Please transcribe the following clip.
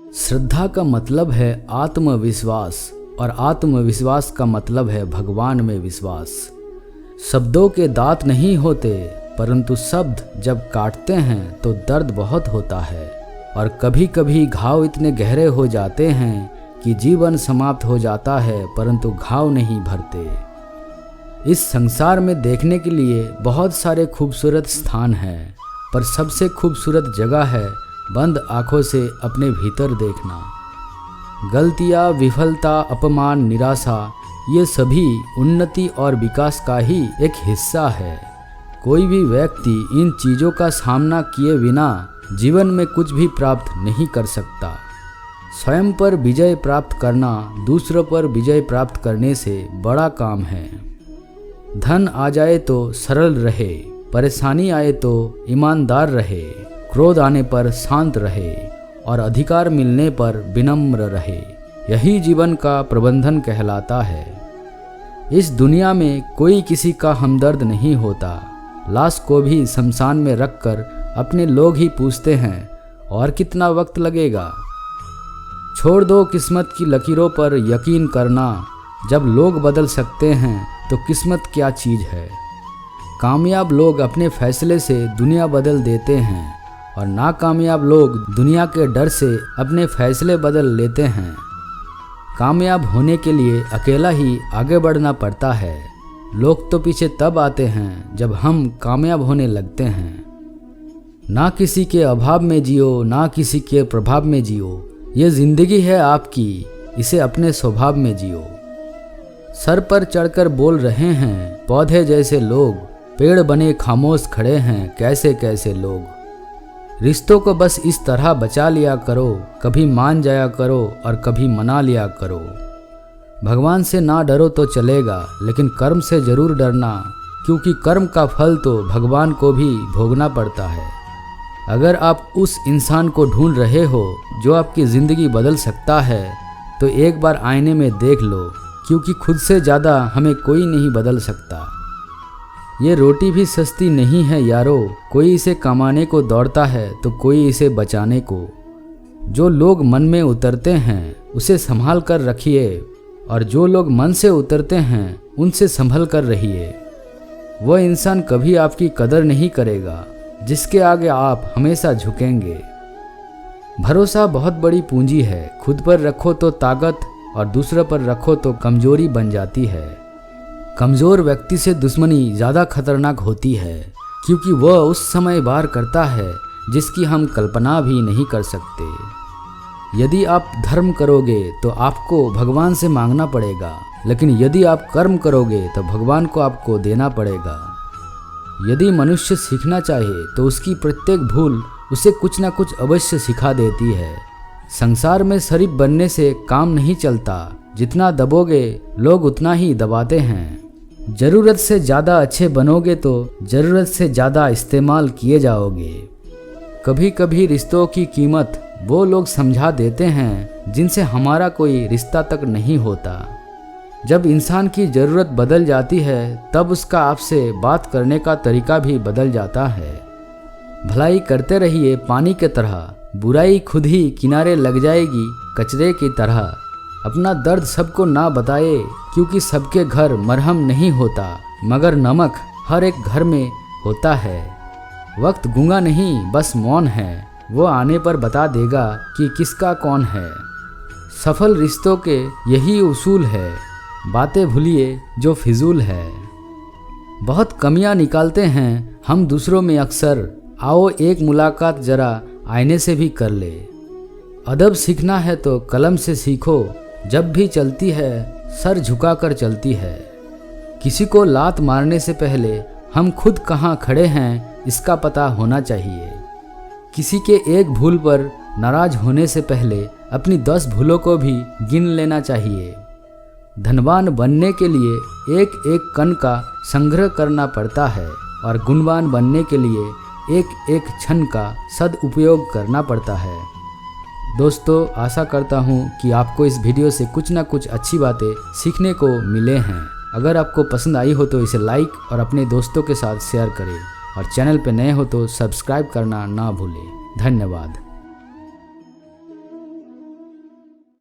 श्रद्धा का मतलब है आत्मविश्वास और आत्मविश्वास का मतलब है भगवान में विश्वास। शब्दों के दांत नहीं होते, परंतु शब्द जब काटते हैं तो दर्द बहुत होता है और कभी कभी घाव इतने गहरे हो जाते हैं कि जीवन समाप्त हो जाता है, परंतु घाव नहीं भरते। इस संसार में देखने के लिए बहुत सारे खूबसूरत स्थान हैं, पर सबसे खूबसूरत जगह है बंद आंखों से अपने भीतर देखना। गलतियाँ, विफलता, अपमान, निराशा, ये सभी उन्नति और विकास का ही एक हिस्सा है। कोई भी व्यक्ति इन चीज़ों का सामना किए बिना जीवन में कुछ भी प्राप्त नहीं कर सकता। स्वयं पर विजय प्राप्त करना दूसरों पर विजय प्राप्त करने से बड़ा काम है। धन आ जाए तो सरल रहे, परेशानी आए तो ईमानदार रहे, क्रोध आने पर शांत रहे और अधिकार मिलने पर विनम्र रहे। यही जीवन का प्रबंधन कहलाता है। इस दुनिया में कोई किसी का हमदर्द नहीं होता। लाश को भी शमशान में रखकर अपने लोग ही पूछते हैं और कितना वक्त लगेगा। छोड़ दो किस्मत की लकीरों पर यकीन करना। जब लोग बदल सकते हैं तो किस्मत क्या चीज़ है। कामयाब लोग अपने फैसले से दुनिया बदल देते हैं और नाकामयाब लोग दुनिया के डर से अपने फैसले बदल लेते हैं। कामयाब होने के लिए अकेला ही आगे बढ़ना पड़ता है। लोग तो पीछे तब आते हैं जब हम कामयाब होने लगते हैं। ना किसी के अभाव में जियो, ना किसी के प्रभाव में जियो। ये जिंदगी है आपकी, इसे अपने स्वभाव में जियो। सर पर चढ़कर बोल रहे हैं पौधे जैसे लोग, पेड़ बने खामोश खड़े हैं कैसे कैसे लोग। रिश्तों को बस इस तरह बचा लिया करो, कभी मान जाया करो और कभी मना लिया करो। भगवान से ना डरो तो चलेगा, लेकिन कर्म से जरूर डरना, क्योंकि कर्म का फल तो भगवान को भी भोगना पड़ता है। अगर आप उस इंसान को ढूंढ रहे हो जो आपकी ज़िंदगी बदल सकता है, तो एक बार आईने में देख लो, क्योंकि खुद से ज़्यादा हमें कोई नहीं बदल सकता। ये रोटी भी सस्ती नहीं है यारो, कोई इसे कमाने को दौड़ता है तो कोई इसे बचाने को। जो लोग मन में उतरते हैं उसे संभाल कर रखिए, और जो लोग मन से उतरते हैं उनसे संभल कर रहिए। वह इंसान कभी आपकी कदर नहीं करेगा जिसके आगे आप हमेशा झुकेंगे। भरोसा बहुत बड़ी पूंजी है। खुद पर रखो तो ताकत और दूसरों पर रखो तो कमजोरी बन जाती है। कमज़ोर व्यक्ति से दुश्मनी ज़्यादा खतरनाक होती है, क्योंकि वह उस समय वार करता है जिसकी हम कल्पना भी नहीं कर सकते। यदि आप धर्म करोगे तो आपको भगवान से मांगना पड़ेगा, लेकिन यदि आप कर्म करोगे तो भगवान को आपको देना पड़ेगा। यदि मनुष्य सीखना चाहे तो उसकी प्रत्येक भूल उसे कुछ ना कुछ अवश्य सिखा देती है। संसार में शरीफ बनने से काम नहीं चलता। जितना दबोगे लोग उतना ही दबाते हैं। ज़रूरत से ज़्यादा अच्छे बनोगे तो ज़रूरत से ज़्यादा इस्तेमाल किए जाओगे। कभी कभी रिश्तों की कीमत वो लोग समझा देते हैं जिनसे हमारा कोई रिश्ता तक नहीं होता। जब इंसान की ज़रूरत बदल जाती है तब उसका आपसे बात करने का तरीका भी बदल जाता है। भलाई करते रहिए पानी की तरह, बुराई खुद ही किनारे लग जाएगी कचरे की तरह। अपना दर्द सबको ना बताए, क्योंकि सबके घर मरहम नहीं होता, मगर नमक हर एक घर में होता है। वक्त गूंगा नहीं बस मौन है, वो आने पर बता देगा कि किसका कौन है। सफल रिश्तों के यही उसूल है, बातें भूलिए जो फिजूल है। बहुत कमियां निकालते हैं हम दूसरों में अक्सर, आओ एक मुलाकात जरा आईने से भी कर ले। अदब सीखना है तो कलम से सीखो, जब भी चलती है सर झुकाकर चलती है। किसी को लात मारने से पहले हम खुद कहाँ खड़े हैं इसका पता होना चाहिए। किसी के एक भूल पर नाराज होने से पहले अपनी 10 भूलों को भी गिन लेना चाहिए। धनवान बनने के लिए एक एक कण का संग्रह करना पड़ता है और गुणवान बनने के लिए एक एक क्षण का सदुपयोग करना पड़ता है। दोस्तों, आशा करता हूँ कि आपको इस वीडियो से कुछ ना कुछ अच्छी बातें सीखने को मिले हैं। अगर आपको पसंद आई हो तो इसे लाइक और अपने दोस्तों के साथ शेयर करें और चैनल पर नए हो तो सब्सक्राइब करना ना भूलें। धन्यवाद।